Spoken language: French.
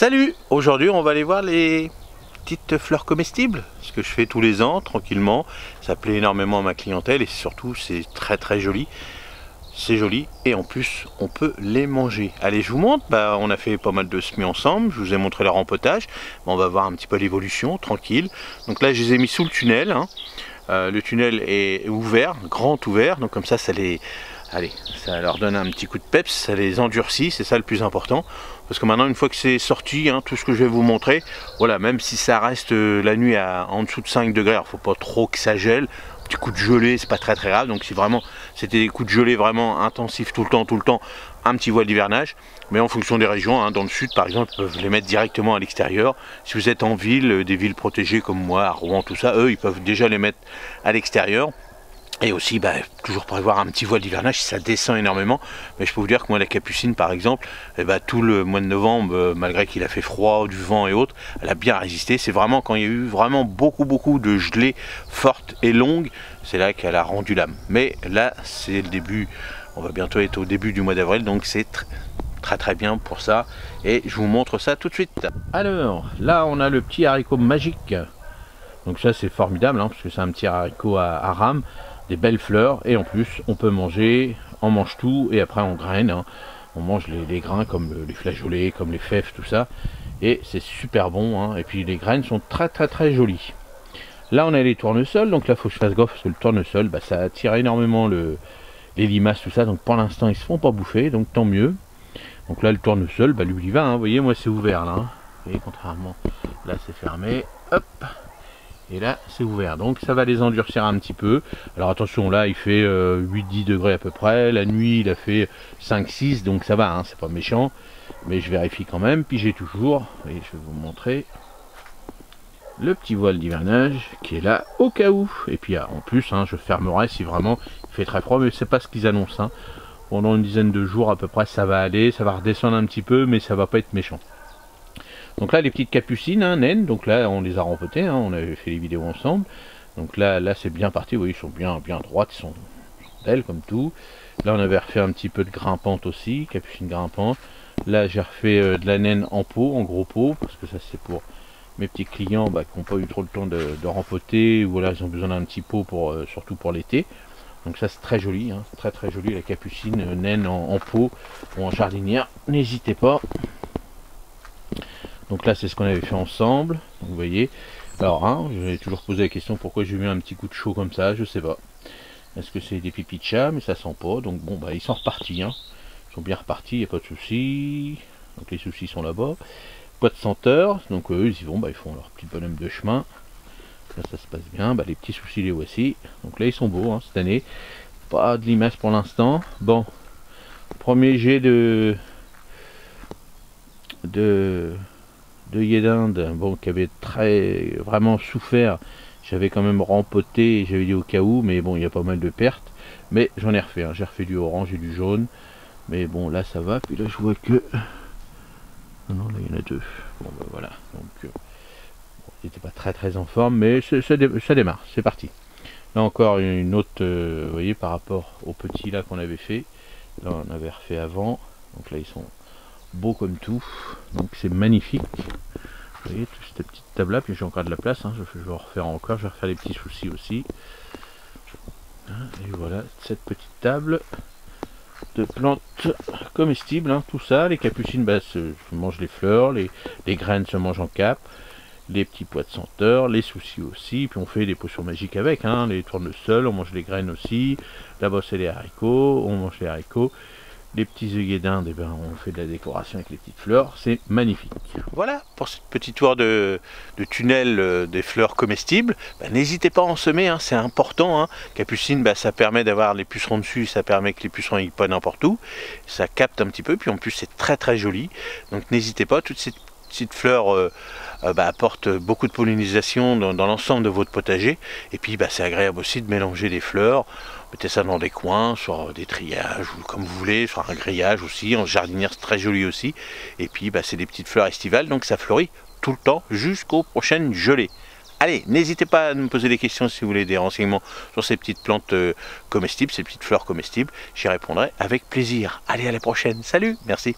Salut! Aujourd'hui on va aller voir les petites fleurs comestibles, ce que je fais tous les ans tranquillement. Ça plaît énormément à ma clientèle et surtout c'est très joli. C'est joli et en plus on peut les manger. Allez, je vous montre, on a fait pas mal de semis ensemble, je vous ai montré le rempotage. On va voir un petit peu l'évolution, tranquille. Donc là je les ai mis sous le tunnel, hein. Le tunnel est ouvert, grand ouvert, donc comme ça ça leur donne un petit coup de peps, ça les endurcit, c'est ça le plus important. Parce que maintenant, une fois que c'est sorti, hein, tout ce que je vais vous montrer, voilà, même si ça reste la nuit en dessous de 5 degrés, alors faut pas trop que ça gèle, un petit coup de gelée, c'est pas très grave. Donc si vraiment c'était des coups de gelée vraiment intensifs tout le temps, un petit voile d'hivernage. Mais en fonction des régions, hein, dans le sud par exemple, ils peuvent les mettre directement à l'extérieur. Si vous êtes en ville, des villes protégées comme moi, à Rouen, tout ça, eux, ils peuvent déjà les mettre à l'extérieur. Et aussi, toujours prévoir un petit voile d'hivernage si ça descend énormément. Mais je peux vous dire que moi, la capucine, par exemple, tout le mois de novembre, malgré qu'il a fait froid, du vent et autres, elle a bien résisté. C'est vraiment quand il y a eu vraiment beaucoup de gelée forte et longue, c'est là qu'elle a rendu l'âme. Mais là, c'est le début, on va bientôt être au début du mois d'avril, donc c'est très bien pour ça. Et je vous montre ça tout de suite. Alors, là, on a le petit haricot magique. Donc ça, c'est formidable, hein, parce que c'est un petit haricot à rames. Des belles fleurs et en plus on peut manger, on mange tout et après on graine, hein. On mange les grains comme les flageolets, comme les fèves, tout ça et c'est super bon, hein. Et puis les graines sont très jolies. Là on a les tournesols, donc là il faut que je fasse gaffe parce que le tournesol ça attire énormément les limaces, tout ça, donc pour l'instant ils se font pas bouffer, donc tant mieux. Donc là le tournesol, lui il va, hein. Vous voyez, moi c'est ouvert là, hein. Vous voyez, contrairement là c'est fermé, hop. Et là c'est ouvert, donc ça va les endurcir un petit peu. Alors attention, là il fait 8-10 degrés à peu près, la nuit il a fait 5-6, donc ça va, hein, c'est pas méchant. Mais je vérifie quand même, puis j'ai toujours, et je vais vous montrer le petit voile d'hivernage qui est là au cas où. Et puis en plus, hein, je fermerai si vraiment il fait très froid, mais c'est pas ce qu'ils annoncent, hein. Pendant une dizaine de jours à peu près ça va aller, ça va redescendre un petit peu, mais ça va pas être méchant. Donc là les petites capucines, hein, naines, donc là on les a rempotées, hein, on avait fait les vidéos ensemble. Donc là c'est bien parti, vous voyez, ils sont bien droites, ils sont belles comme tout. Là on avait refait un petit peu de grimpante aussi, capucine grimpante. Là j'ai refait de la naine en pot, en gros pot, parce que ça c'est pour mes petits clients qui n'ont pas eu trop le temps de rempoter, ou voilà, ils ont besoin d'un petit pot pour, surtout pour l'été. Donc ça c'est très joli, hein, très joli la capucine naine en pot ou en jardinière, n'hésitez pas. Donc là c'est ce qu'on avait fait ensemble, donc, vous voyez. Alors hein, je vais toujours poser la question pourquoi j'ai mis un petit coup de chaud comme ça, je sais pas. Est-ce que c'est des pipis de chat, mais ça sent pas, donc bon ils sont repartis, hein. Ils sont bien repartis, il n'y a pas de soucis. Donc les soucis sont là-bas. Pas de senteur, donc eux ils y vont, ils font leur petit bonhomme de chemin. Là ça se passe bien, les petits soucis les voici. Donc là ils sont beaux, hein, cette année. Pas de limaces pour l'instant. Bon, premier jet de d'Inde, qui avait vraiment souffert. J'avais quand même rempoté, j'avais dit au cas où, mais bon, il y a pas mal de pertes. Mais j'en ai refait, hein. J'ai refait du orange et du jaune. Mais bon, là ça va. Puis là je vois que... Non, là il y en a deux. Bon, voilà. Donc, il n'était pas très en forme, mais ça démarre, c'est parti. Là encore une autre, vous voyez, par rapport au petit là qu'on avait fait. Là on avait refait avant. Donc là ils sont beau comme tout, donc c'est magnifique. Vous voyez toute cette petite table là, puis j'ai encore de la place, hein. Je vais en refaire encore, je vais refaire les petits soucis aussi. Et voilà cette petite table de plantes comestibles, hein, tout ça. Les capucines se mangent les fleurs, les graines se mangent en cape, les petits pois de senteur, les soucis aussi, puis on fait des potions magiques avec, hein, les tournesols, on mange les graines aussi. Là-bas c'est les haricots, on mange les haricots. Les petits œillets d'Inde, on fait de la décoration avec les petites fleurs, c'est magnifique. Voilà pour ce petit tour de tunnel des fleurs comestibles. N'hésitez pas à en semer, hein, c'est important, hein. Capucine, ça permet d'avoir les pucerons dessus, ça permet que les pucerons n'aillent pas n'importe où. Ça capte un petit peu, puis en plus c'est très joli. Donc n'hésitez pas, toutes ces petites fleurs apportent beaucoup de pollinisation dans l'ensemble de votre potager. Et puis c'est agréable aussi de mélanger les fleurs. Mettez ça dans des coins, sur des triages, ou comme vous voulez, sur un grillage aussi, en jardinière c'est très joli aussi. Et puis c'est des petites fleurs estivales, donc ça fleurit tout le temps jusqu'aux prochaines gelées. Allez, n'hésitez pas à me poser des questions si vous voulez des renseignements sur ces petites plantes comestibles, ces petites fleurs comestibles. J'y répondrai avec plaisir. Allez, à la prochaine. Salut, merci.